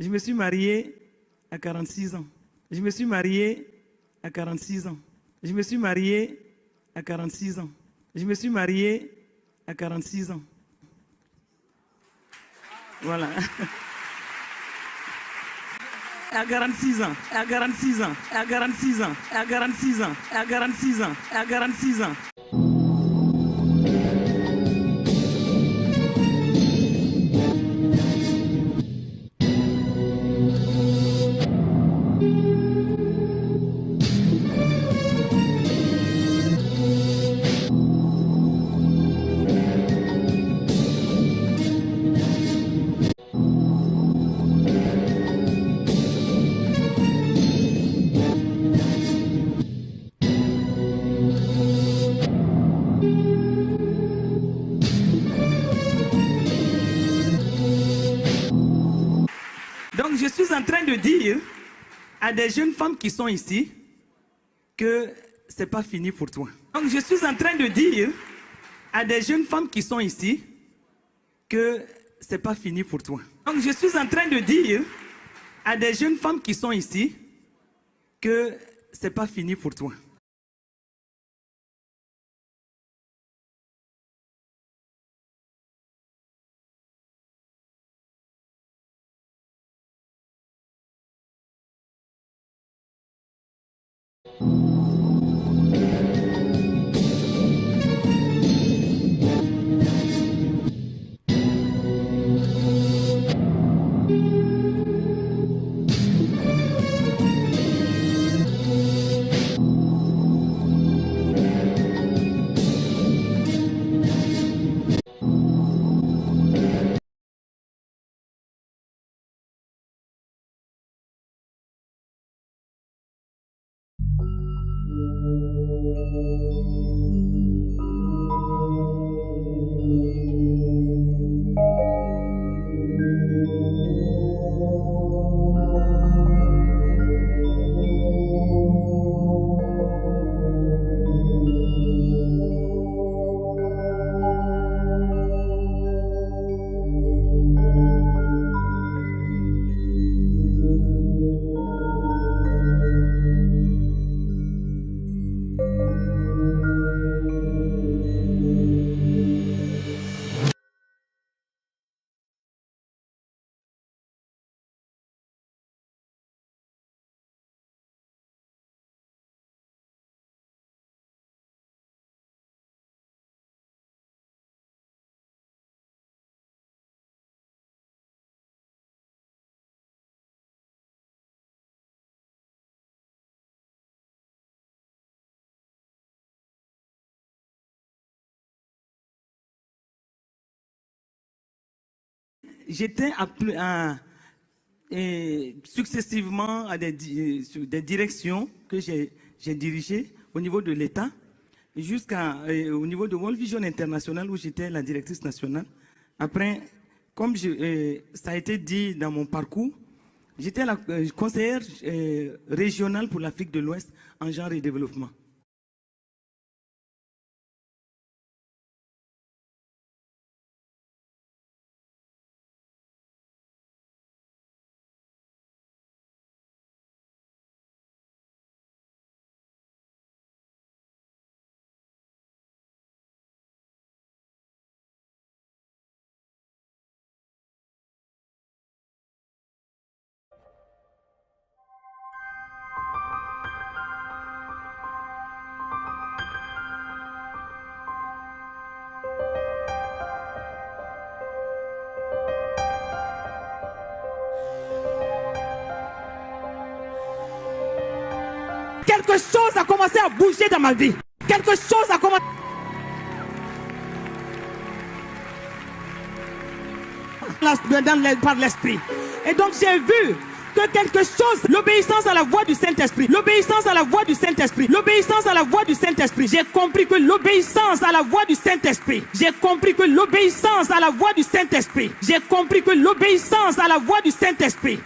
Je me suis marié à 46 ans. Je me suis marié à 46 ans. Je me suis marié à 46 ans. Je me suis marié à 46 ans. Voilà. À 46 ans, à 46 ans, à 46 ans, à 46 ans, à 46 ans, à 46 ans. Donc je suis en train de dire à des jeunes femmes qui sont ici que c'est pas fini pour toi. Donc je suis en train de dire à des jeunes femmes qui sont ici que c'est pas fini pour toi. Donc je suis en train de dire à des jeunes femmes qui sont ici que c'est pas fini pour toi. J'étais successivement à des directions que j'ai dirigées au niveau de l'État, jusqu'au niveau de World Vision International où j'étais la directrice nationale. Après, comme ça a été dit dans mon parcours, j'étais la conseillère régionale pour l'Afrique de l'Ouest en genre et développement. Quelque chose a commencé à bouger dans ma vie. Quelque chose a commencé par l'esprit. Et donc j'ai vu que quelque chose, l'obéissance à la voix du Saint-Esprit, l'obéissance à la voix du Saint-Esprit, l'obéissance à la voix du Saint-Esprit. J'ai compris que l'obéissance à la voix du Saint-Esprit, j'ai compris que l'obéissance à la voix du Saint-Esprit, j'ai compris que l'obéissance à la voix du Saint-Esprit.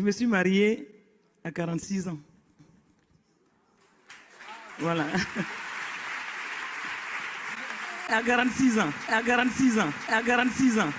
me suis marié à 46 ans. Voilà. À 46 ans, à 46 ans, à 46 ans.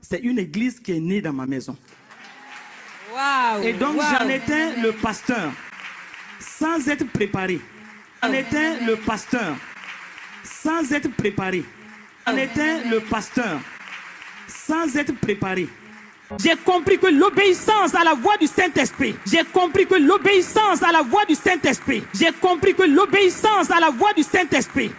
C'est une église qui est née dans ma maison. Wow, et donc j'en étais le pasteur sans être préparé. J'en étais le pasteur sans être préparé. J'en étais le pasteur sans être préparé. J'ai compris que l'obéissance à la voix du Saint-Esprit. J'ai compris que l'obéissance à la voix du Saint-Esprit. J'ai compris que l'obéissance à la voix du Saint-Esprit.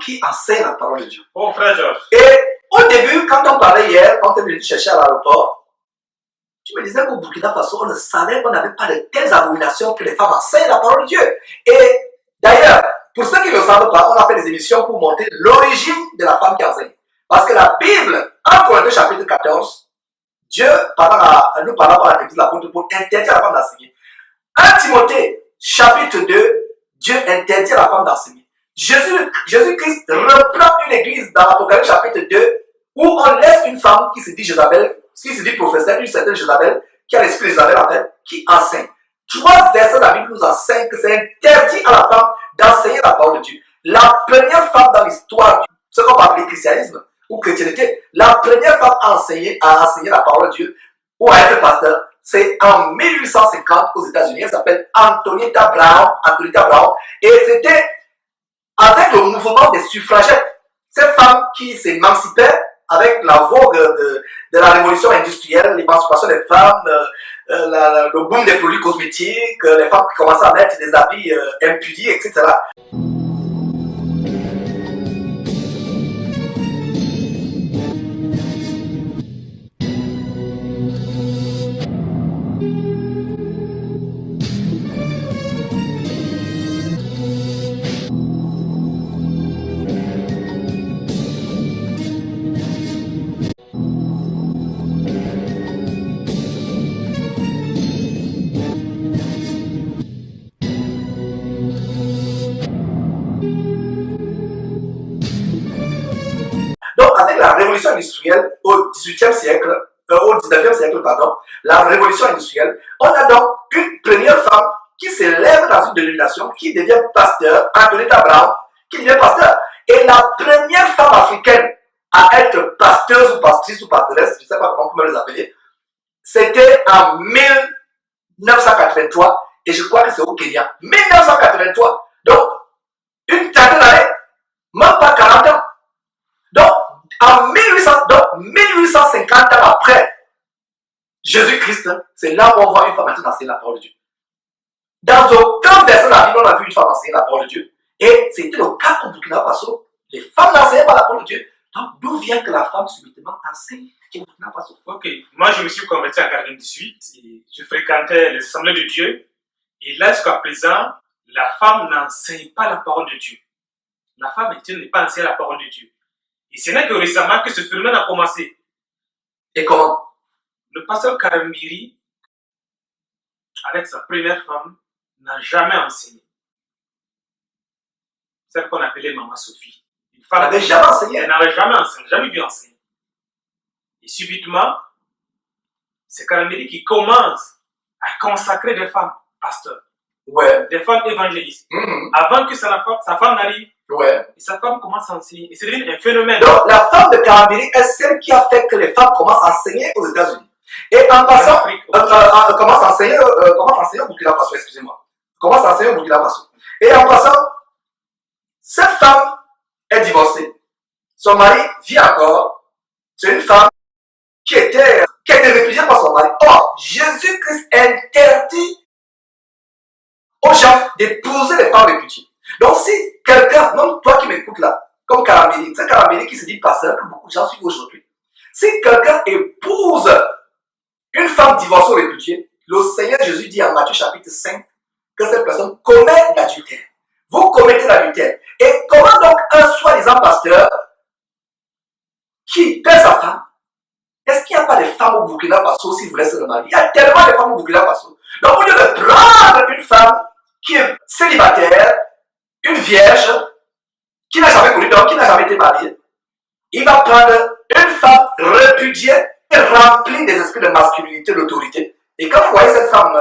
qui enseigne la parole de Dieu. Oh, frère Georges. Et au début, quand on parlait hier, quand on est venu chercher à l'aéroport, tu me disais qu'au Burkina Faso, on ne savait qu'on n'avait pas de telles abominations que les femmes enseignent la parole de Dieu. Et d'ailleurs, pour ceux qui ne le savent pas, on a fait des émissions pour montrer l'origine de la femme qui enseigne. Parce que la Bible, en Corinthiens chapitre 14, Dieu, nous parlant par la de l'apôtre Paul, interdit à la femme d'enseigner. 1 Timothée, chapitre 2, Dieu interdit à la femme d'enseigner. Jésus-Christ reprend une église dans l'Apocalypse chapitre 2, où on laisse une femme qui se dit Jézabel, qui se dit professeur, une certaine Jézabel, qui a l'esprit de Jézabel en fait, qui enseigne. 3 versets de la Bible nous enseignent que c'est interdit à la femme d'enseigner la parole de Dieu. La première femme dans l'histoire, ce qu'on va appeler christianisme ou chrétienté, la première femme à enseigner la parole de Dieu ou à être pasteur, c'est en 1850 aux États-Unis. Elle s'appelle Antonita Brown. Et c'était avec le mouvement des suffragettes, ces femmes qui s'émancipaient avec la vogue de la révolution industrielle, l'émancipation des femmes, le boom des produits cosmétiques, les femmes qui commençaient à mettre des habits impudiques, etc. Donc, avec la révolution industrielle au 19e siècle, la révolution industrielle, on a donc une première femme qui s'élève dans une dénomination, qui devient pasteur, Antonita Brown, qui devient pasteur. Et la première femme africaine à être pasteuse ou pastrice ou pastoresse, je ne sais pas comment on peut les appeler, c'était en 1983, et je crois que c'est au Kenya. 1983, donc une trentaine d'années, même pas 40 ans. Donc, en 1850 ans après Jésus-Christ, c'est là où on voit une femme enseigner la parole de Dieu. Dans aucun verset de la Bible, on a vu une femme enseigner la parole de Dieu. Et c'était le cas au Burkina Faso. Les femmes n'enseignaient pas la parole de Dieu. Donc, d'où vient que la femme subitement enseigne au Burkina Faso? Ok, moi je me suis converti en 98 et je fréquentais les assemblées de Dieu. Et là, jusqu'à présent, la femme n'enseigne pas la parole de Dieu. La femme n'est pas enseignée la parole de Dieu. Et ce n'est que récemment que ce phénomène a commencé. Et comment? Le pasteur Karambiri, avec sa première femme, n'a jamais enseigné. Celle qu'on appelait Maman Sophie. Une femme Elle n'avait jamais enseigné. Elle n'avait jamais enseigné, jamais vu enseigner. Et subitement, c'est Karambiri qui commence à consacrer des femmes pasteurs. Ouais. Des femmes évangélistes. Avant que sa femme n'arrive. Ouais. Et sa femme commence à enseigner. Et c'est devenu un phénomène. Donc, la femme de Karambiri est celle qui a fait que les femmes commencent à enseigner aux États-Unis. Et en passant, commence à enseigner au Burkina Faso, excusez-moi. Commence à enseigner au Burkina Faso. Et en passant, cette femme est divorcée. Son mari vit encore. C'est une femme qui a été répudiée par son mari. Or, Jésus-Christ interdit aux gens d'épouser les femmes répudiées. Donc, si quelqu'un, même toi qui m'écoutes là, comme Karambiri, c'est Karambiri qui se dit pasteur, que beaucoup de gens suivent aujourd'hui. Si quelqu'un épouse une femme divorcée ou répudiée, le Seigneur Jésus dit en Matthieu chapitre 5 que cette personne commet l'adultère. Vous commettez l'adultère. Et comment donc un soi-disant pasteur qui perd sa femme, est-ce qu'il n'y a pas de femmes au Burkina Faso si vous laissez le mari? Il y a tellement de femmes au Burkina Faso. Donc au lieu de prendre une femme qui est célibataire, une vierge, qui n'a jamais connu d'homme, qui n'a jamais été mariée, il va prendre une femme répudiée et remplie des esprits de masculinité, d'autorité. Et quand vous voyez cette femme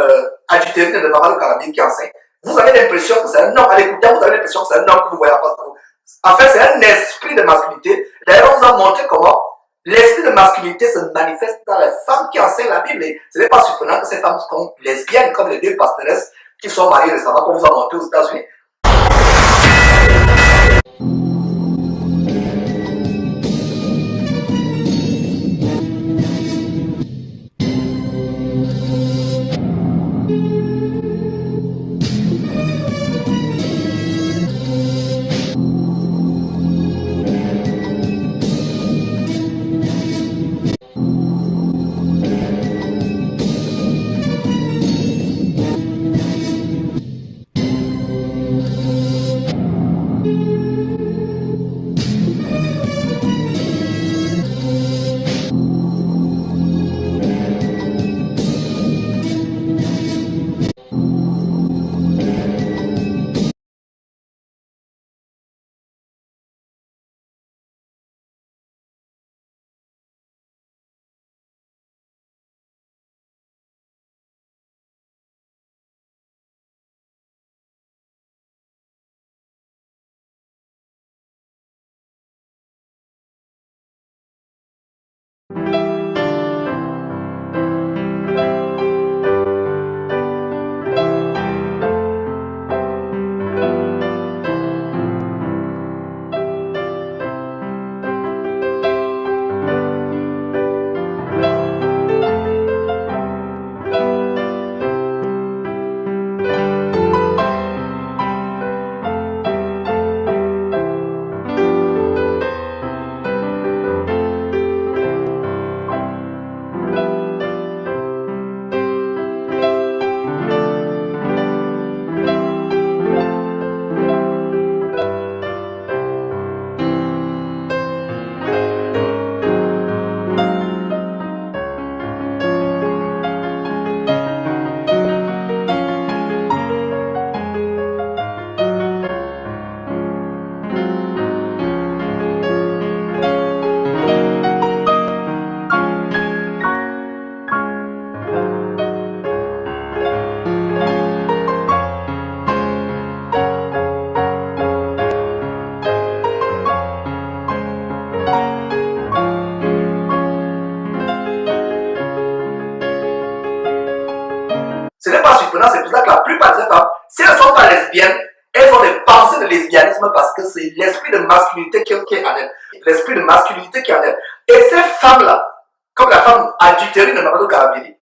adultérine de Maman de Karambiri qui enseigne, vous avez l'impression que c'est un homme. À l'écouter, vous avez l'impression que c'est un homme que vous voyez en face de vous. En fait, c'est un esprit de masculinité. D'ailleurs, on vous a montré comment l'esprit de masculinité se manifeste dans les femmes qui enseignent la Bible. Et ce n'est pas surprenant que ces femmes sont lesbiennes, comme les deux pastoresses qui sont mariées récemment, qu'on vous a montré aux États-Unis. surprenant, c'est pour ça que la plupart des femmes, si elles ne sont pas lesbiennes, elles ont des pensées de lesbianisme parce que c'est l'esprit de masculinité qui est en elles. L'esprit de masculinité qui est en elles. Et ces femmes-là, comme la femme adultérine de Mamadou Karambiri,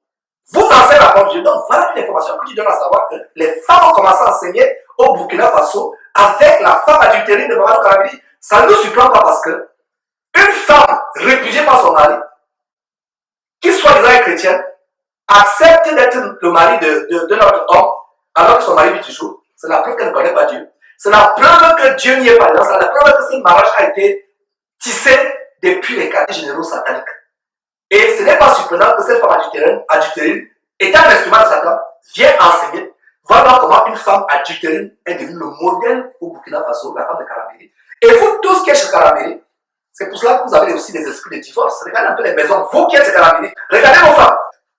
vous enseignez la parole de Dieu. Donc voilà une information que tu donnes à savoir que les femmes ont commencé à enseigner au Burkina Faso avec la femme adultérine de Mamadou Karambiri. Ça ne nous surprend pas parce que une femme répudiée par son mari, qui soi-disant est chrétienne, accepte d'être le mari de notre homme alors que son mari vit toujours. C'est la preuve qu'elle ne connaît pas Dieu. C'est la preuve que Dieu n'y est pas. C'est la preuve que ce mariage a été tissé depuis les quartiers généraux sataniques. Et ce n'est pas surprenant que cette femme adultérine, étant un instrument de Satan, vienne enseigner. Voilà comment une femme adultérine est devenue le modèle au Burkina Faso, la femme de Karambiri. Et vous tous qui êtes chez Karambiri, c'est pour cela que vous avez aussi des esprits de divorce. Regardez un peu les maisons. Vous qui êtes chez Karambiri, regardez vos femmes.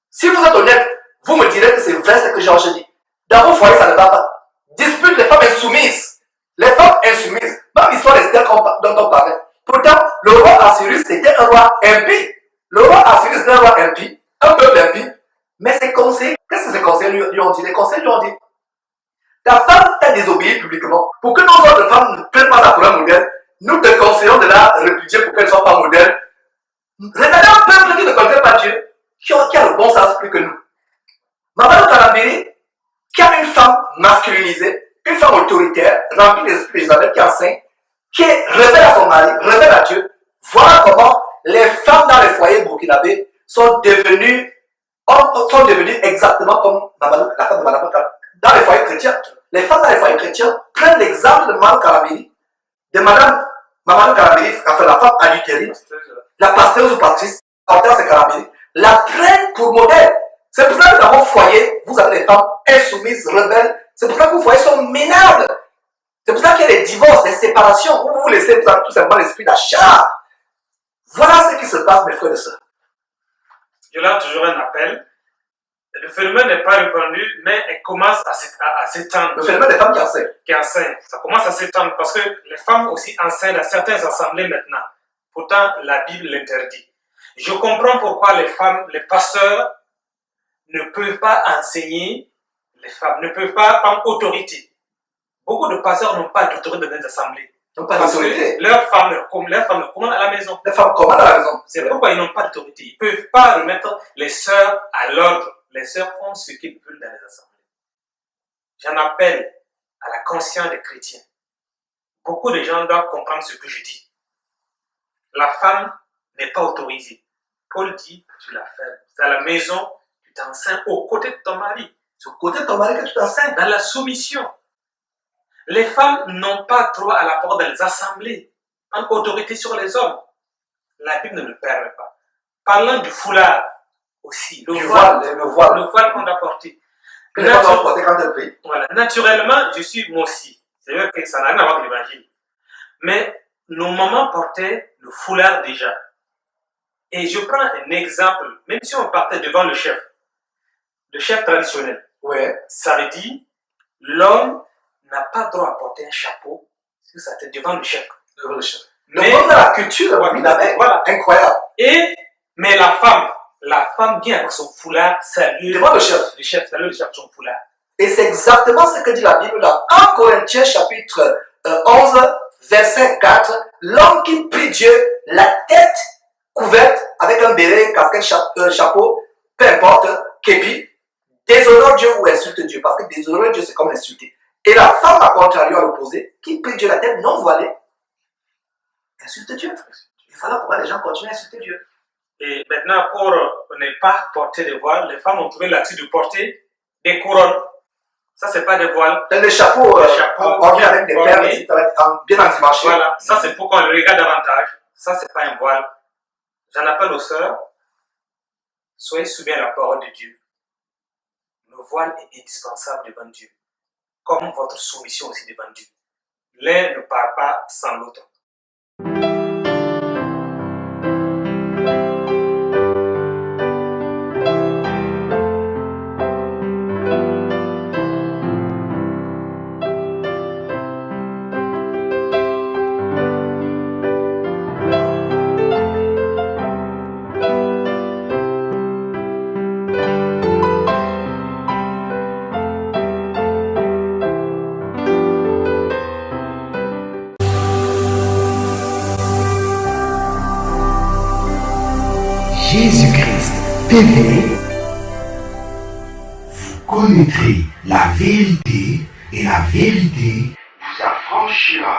Si vous êtes honnête, vous me direz que c'est vrai ce que Georges dit. Dans vos foyers, ça ne va pas. Dispute les femmes insoumises. Les femmes insoumises. Même l'histoire d'Esther dont on parlait. Pourtant, le roi Assyrus était un roi impie. Le roi Assyrus était un roi impie, un peuple impie. Mais ses conseils, qu'est-ce que ses conseils lui ont dit? Les conseils lui ont dit: ta femme t'a désobéi publiquement. Pour que nos autres femmes ne prennent pas ça pour un modèle, nous te conseillons de la répudier pour qu'elle ne soit pas modèle. Regardez un peuple qui ne connaît pas Dieu, qui a le bon sens plus que nous. Mamadou Karambiri, qui a une femme masculinisée, une femme autoritaire, remplie d'esprit Isabelle, qui enseigne, qui est rebelle à son mari, rebelle à Dieu. Voilà comment les femmes dans les foyers burkinabés sont devenues exactement comme la femme de Mamadou Karambiri. Dans les foyers chrétiens, les femmes dans les foyers chrétiens prennent l'exemple de Mamadou Karambiri, de Madame Mamadou Karambiri, enfin la femme adultérine, la pasteuse ou pastrice, Hortense Karambiri, la prennent pour modèle. C'est pour ça que dans vos foyers, vous avez des femmes insoumises, rebelles. C'est pour ça que vos foyers sont minables. C'est pour ça qu'il y a des divorces, des séparations, où vous laissez tout simplement l'esprit d'achat. Voilà ce qui se passe, mes frères et sœurs. Je lance toujours un appel. Le phénomène n'est pas répandu, mais elle commence à s'étendre. Le phénomène des femmes qui enseignent. Qui enseignent. Ça commence à s'étendre parce que les femmes aussi enseignent dans certaines assemblées maintenant. Pourtant, la Bible l'interdit. Je comprends pourquoi les femmes, les pasteurs, ne peuvent pas enseigner les femmes, ne peuvent pas prendre autorité. Beaucoup de pasteurs n'ont pas d'autorité dans les assemblées. Ils n'ont pas Parce d'autorité. que leurs femmes le commandent à la maison. Les femmes commandent à la maison. C'est pourquoi ils n'ont pas d'autorité. Ils ne peuvent pas remettre les sœurs à l'ordre. Les sœurs font ce qu'ils veulent dans les assemblées. J'en appelle à la conscience des chrétiens. Beaucoup de gens doivent comprendre ce que je dis. La femme n'est pas autorisée. Paul dit, tu la fais. C'est à la maison, tu t'enseignes aux côtés de ton mari. C'est au côté de ton mari que tu t'enseignes. Dans la soumission. Les femmes n'ont pas droit à la parole dans les assemblées, en autorité sur les hommes. La Bible ne le permet pas. Parlant du foulard aussi, le voile qu'on a porté. Que les femmes doivent porter quand elles prient. Voilà. Naturellement, je suis moi aussi. C'est vrai que ça n'a rien à voir avec l'évangile. Mais nos mamans portaient le foulard déjà. Et je prends un exemple, même si on partait devant le chef traditionnel. Ouais. Ça veut dire, l'homme n'a pas droit à porter un chapeau si ça était devant le chef. Devant le chef. Mais dans la culture, voilà. Incroyable. Mais la femme vient avec son foulard, salue devant le chef. Le chef salue le chef avec son foulard. Et c'est exactement ce que dit la Bible dans 1 Corinthiens chapitre 11, verset 4. L'homme qui prie Dieu, la tête couverte avec un béret, casquette, chapeau, peu importe, képi, déshonore Dieu ou insulte Dieu. Parce que déshonorer Dieu, c'est comme l'insulter. Et la femme, à contrario, à l'opposé, qui prie Dieu la tête non voilée, insulte Dieu. Il fallait comment les gens continuent à insulter Dieu. Et maintenant, pour ne pas porter de voile, les femmes ont trouvé l'habitude de porter des couronnes. Ça, c'est pas des voiles. Les chapeaux, on vient avec des perles, etc., bien endimanchés. Voilà, ça c'est pour qu'on le regarde davantage. Ça, c'est pas un voile. J'en appelle aux sœurs, soyez soumis à la parole de Dieu. Le voile est indispensable devant Dieu, comme votre soumission aussi devant Dieu. L'un ne part pas sans l'autre. Jésus-Christ TV, vous connaîtrez la vérité et la vérité vous affranchira.